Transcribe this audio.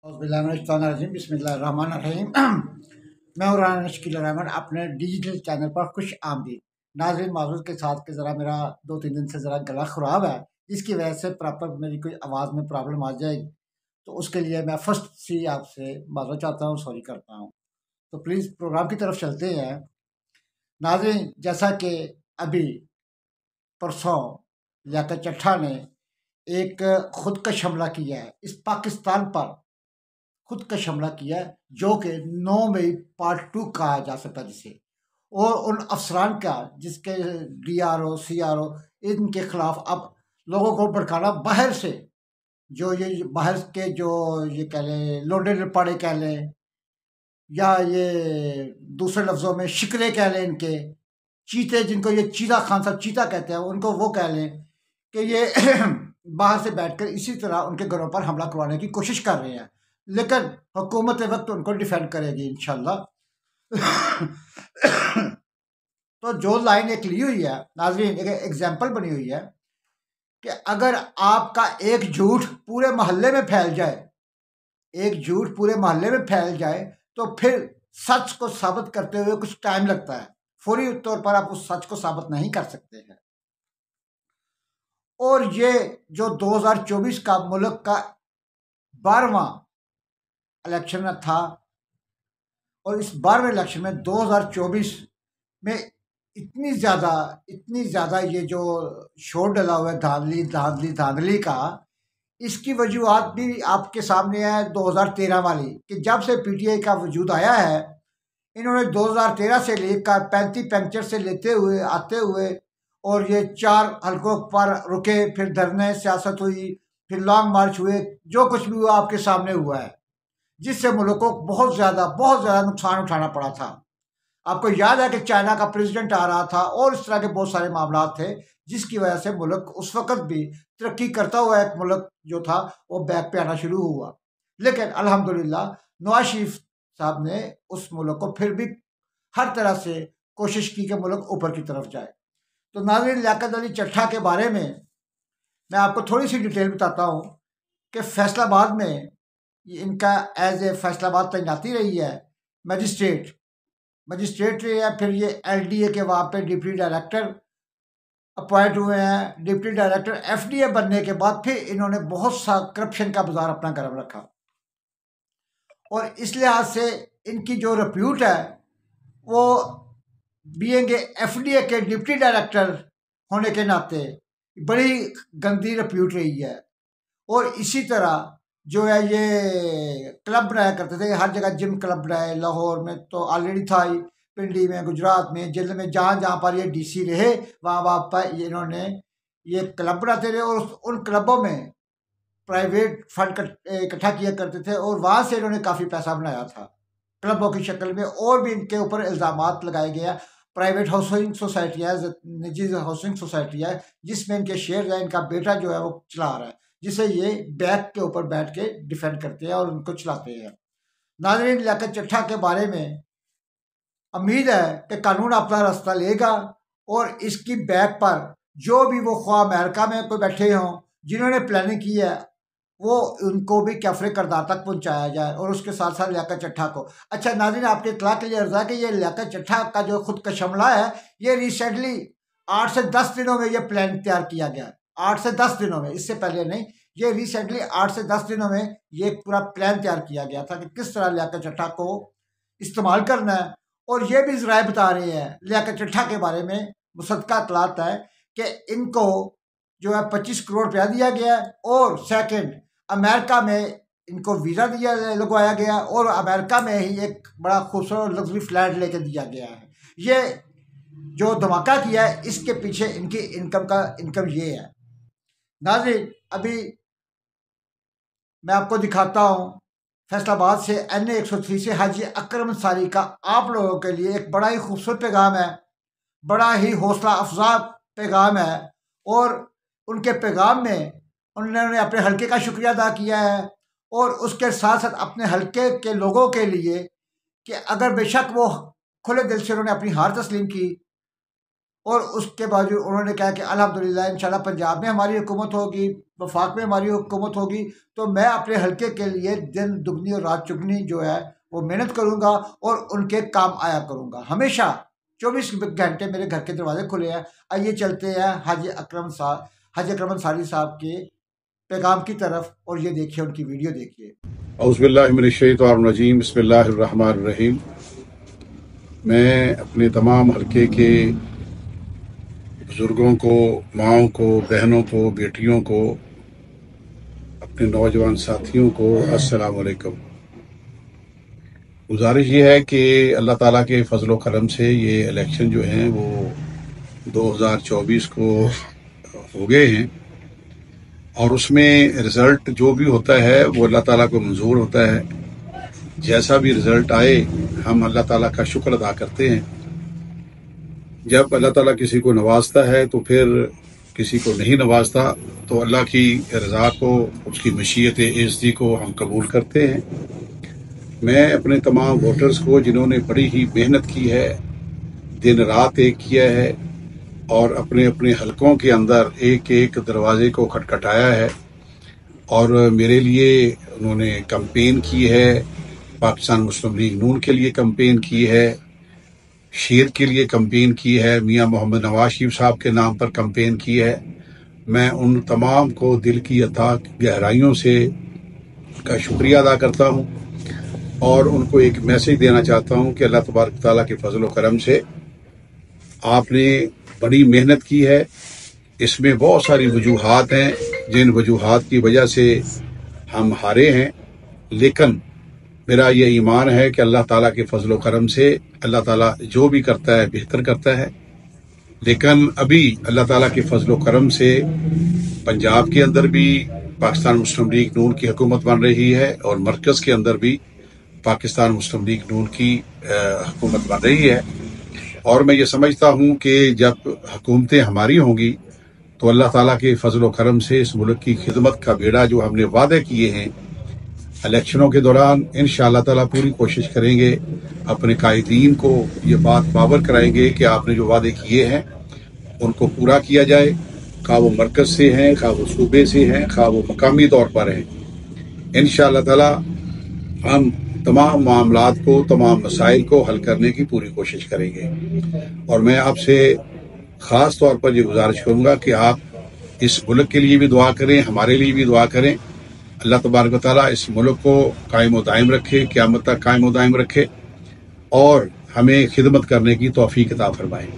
बिस्मिल्लाहिर्रहमानिर्रहीम। मैं हूँ राना शकील रहमान, अपने डिजिटल चैनल पर खुश आमदीद। नाज़रीन माज़ूर के साथ कि ज़रा मेरा 2-3 दिन से ज़रा गला ख़राब है, जिसकी वजह से प्रॉपर मेरी कोई आवाज़ में प्रॉब्लम आ जाएगी, तो उसके लिए मैं फ़र्स्ट से आपसे माज़रत चाहता हूँ, सॉरी करता हूँ। तो प्लीज़ प्रोग्राम की तरफ चलते हैं। नाज़रीन, जैसा कि अभी परसों लियाकत चट्ठा ने एक खुदकश हमला किया है, इस पाकिस्तान पर खुदकश हमला किया है, जो कि 9 मई पार्ट 2 कहा जा सकता है जिसे, और उन अफसरान का जिसके डीआरओ सीआरओ इनके खिलाफ अब लोगों को भड़काना बाहर से, जो ये बाहर के जो ये कह लें लोडे लपाड़े कह लें, या ये दूसरे लफ्ज़ों में शिकरे कह लें, इनके चीते जिनको ये चीता खान साहब चीता कहते हैं, उनको वो कह लें कि ये बाहर से बैठकर इसी तरह उनके घरों पर हमला करवाने की कोशिश कर रहे हैं, लेकिन हुकूमत वक्त उनको डिफेंड करेगी इंशाल्लाह। तो जो लाइन एक ली हुई है नाजरीन, एक एग्जाम्पल बनी हुई है कि अगर आपका एक झूठ पूरे मोहल्ले में फैल जाए, एक झूठ पूरे मोहल्ले में फैल जाए, तो फिर सच को साबित करते हुए कुछ टाइम लगता है, फौरी तौर पर आप उस सच को साबित नहीं कर सकते हैं। और ये जो 2024 का मुल्क का 12वां इलेक्शन था, और इस 12वें इलेक्शन में 2024 में इतनी ज़्यादा ये जो शोर डला हुआ है धांधली का, इसकी वजूहत भी आपके सामने है 2013 वाली, कि जब से पीटीआई का वजूद आया है, इन्होंने 2013 से लेकर 35 पंक्चर से लेते हुए आते हुए, और ये 4 हलकों पर रुके, फिर धरने सियासत हुई, फिर लॉन्ग मार्च हुए, जो कुछ भी हुआ आपके सामने हुआ है, जिससे मुल्क को बहुत ज़्यादा नुकसान उठाना पड़ा था। आपको याद है कि चाइना का प्रेसिडेंट आ रहा था, और इस तरह के बहुत सारे मामला थे, जिसकी वजह से मुल्क उस वक्त भी तरक्की करता हुआ एक मुल्क जो था वो बैक पे आना शुरू हुआ। लेकिन अल्हम्दुलिल्लाह नवाज शरीफ साहब ने उस मुल्क को फिर भी हर तरह से कोशिश की कि मुल्क ऊपर की तरफ जाए। तो नाज़रीन, लियाकत अली चट्ठा के बारे में मैं आपको थोड़ी सी डिटेल बताता हूँ कि फैसलाबाद में इनका एज ए फैसलाबाद तैनाती रही है, मजिस्ट्रेट रही है, फिर ये एलडीए के वहाँ पे डिप्टी डायरेक्टर अपॉइंट हुए हैं। डिप्टी डायरेक्टर एफडीए बनने के बाद फिर इन्होंने बहुत सा करप्शन का बाजार अपना गर्म रखा, और इस लिहाज से इनकी जो रिप्यूट है वो बीइंग एफडीए के डिप्टी डायरेक्टर होने के नाते बड़ी गंदी रिप्यूट रही है। और इसी तरह जो है ये क्लब बनाया करते थे, हर जगह जिम क्लब बनाए, लाहौर में तो ऑलरेडी था ही, पिंडी में, गुजरात में, जिले में, जहाँ जहाँ पर ये डीसी रहे वहाँ वहाँ पर इन्होंने ये क्लब बनाते रहे, और उन क्लबों में प्राइवेट फंड इकट्ठा किया करते थे, और वहाँ से इन्होंने काफ़ी पैसा बनाया था क्लबों की शक्ल में। और भी इनके ऊपर इल्ज़ामात लगाए गए हैं। प्राइवेट हाउसिंग सोसाइटियाँ, निजी हाउसिंग सोसाइटियाँ, जिसमें इनके शेयर है, इनका बेटा जो है वो चला रहा है, जिसे ये बैक के ऊपर बैठ के डिफेंड करते हैं और उनको चलाते हैं। नाज़रीन, लियाकत चट्ठा के बारे में उम्मीद है कि कानून अपना रास्ता लेगा, और इसकी बैक पर जो भी वो ख्वाह अमेरिका में कोई बैठे हों जिन्होंने प्लानिंग की है, वो उनको भी कैफरे करदार तक पहुंचाया जाए, और उसके साथ साथ लियाकत चट्ठा को। अच्छा नाज़रीन, आपके इत्तला के लिए अर्ज़ा है कि ये लियाकत चट्ठा का जो खुदकश हमला है, ये रिसेंटली 8 से 10 दिनों में ये प्लान तैयार किया गया। 8 से 10 दिनों में, इससे पहले नहीं, ये रिसेंटली 8 से 10 दिनों में ये पूरा प्लान तैयार किया गया था कि किस तरह लियाकत चट्ठा को इस्तेमाल करना है। और ये भी ज़राए बता रहे हैं लियाकत चट्ठा के बारे में, मुसद्दका इत्तलात है कि इनको जो है 25 करोड़ रुपया दिया गया है, और सेकंड अमेरिका में इनको वीज़ा दिया लगवाया गया, और अमेरिका में ही एक बड़ा खूबसूरत लग्जरी फ्लैट लेके दिया गया है। ये जो धमाका किया है, इसके पीछे इनकी इनकम ये है। नाज़रीन, अभी मैं आपको दिखाता हूँ फैसलाबाद से NA 103 से हाजी अकरम अंसारी का आप लोगों के लिए एक बड़ा ही खूबसूरत पैगाम है, बड़ा ही हौसला अफजा पैगाम है। और उनके पैगाम में उन्होंने अपने हलके का शुक्रिया अदा किया है, और उसके साथ साथ अपने हलके के लोगों के लिए कि अगर बेशक वो खुले दिल से उन्होंने अपनी हार तस्लीम की, और उसके बावजूद उन्होंने कहा कि अल्हम्दुलिल्लाह इंशाल्लाह पंजाब में हमारी हुकूमत होगी, वफाक में हमारी हुकूमत होगी, तो मैं अपने हल्के के लिए दिन दुगनी और रात चुगनी जो है वो मेहनत करूंगा और उनके काम आया करूंगा। हमेशा 24 घंटे मेरे घर के दरवाजे खुले हैं। आइए चलते हैं हाजी अकरम अंसारी साहब के पैगाम की तरफ, और ये देखिए उनकी वीडियो देखिए। औज़ुबिल्लाहिमिनश्शैतानिर्रजीम, बिस्मिल्लाहिर्रहमानिर्रहीम। मैं अपने तमाम हल्के के बुज़ुर्गों को, माँओं को, बहनों को, बेटियों को, अपने नौजवान साथियों को अस्सलाम वालेकुम। गुजारिश ये है कि अल्लाह ताला के फजल करम से ये इलेक्शन जो हैं वो 2024 को हो गए हैं, और उसमें रिज़ल्ट जो भी होता है वो अल्लाह ताला को मंजूर होता है। जैसा भी रिज़ल्ट आए हम अल्लाह ताला का शुक्र अदा करते हैं। जब अल्लाह ताला किसी को नवाजता है तो फिर किसी को नहीं नवाजता, तो अल्लाह की रज़ा को, उसकी मशीयत इज़्ज़ती को हम कबूल करते हैं। मैं अपने तमाम वोटर्स को, जिन्होंने बड़ी ही मेहनत की है, दिन रात एक किया है और अपने अपने हलकों के अंदर एक एक दरवाजे को खटखटाया है और मेरे लिए उन्होंने कैंपेन की है, पाकिस्तान मुस्लिम लीग नून के लिए कैंपेन की है, शेर के लिए कैंपेन की है, मियां मोहम्मद नवाज शरीफ साहब के नाम पर कैंपेन की है। मैं उन तमाम को दिल की अथाह गहराइयों से का शुक्रिया अदा करता हूं और उनको एक मैसेज देना चाहता हूं कि अल्लाह तबारक तआला के फजल करम से आपने बड़ी मेहनत की है। इसमें बहुत सारी वजूहात हैं, जिन वजूहात की वजह से हम हारे हैं, लेकिन मेरा ये ईमान है कि अल्लाह ताला के फजल करम से अल्लाह ताला जो भी करता है बेहतर करता है। लेकिन अभी अल्लाह ताला के फजल करम से पंजाब के अंदर भी पाकिस्तान मुस्लिम लीग नून की हुकूमत बन रही है और मरकज के अंदर भी पाकिस्तान मुस्लिम लीग नून की हुकूमत बन रही है। और मैं ये समझता हूँ कि जब हुकूमतें हमारी होंगी तो अल्लाह ताला के फजल करम से इस मुल्क की खिदमत का बेड़ा जो हमने वादे किए हैं इलेक्शनों के दौरान, इंशाअल्लाह ताला पूरी कोशिश करेंगे, अपने कायदीन को ये बात बावर कराएंगे कि आपने जो वादे किए हैं उनको पूरा किया जाए, खा वो मरकज से हैं, खा वो सूबे से हैं, खा वो मकामी तौर पर हैं। इंशाअल्लाह ताला हम तमाम मामलात को, तमाम मसाइल को हल करने की पूरी कोशिश करेंगे। और मैं आपसे ख़ास तौर पर ये गुजारिश करूँगा कि आप इस मुल्क के लिए भी दुआ करें, हमारे लिए भी दुआ करें। अल्लाह तबारक व तआला इस मुल्क को कायम व दायम रखे, क़यामत तक कायम व दायम रखे और हमें खिदमत करने की तौफीक अता फरमाए।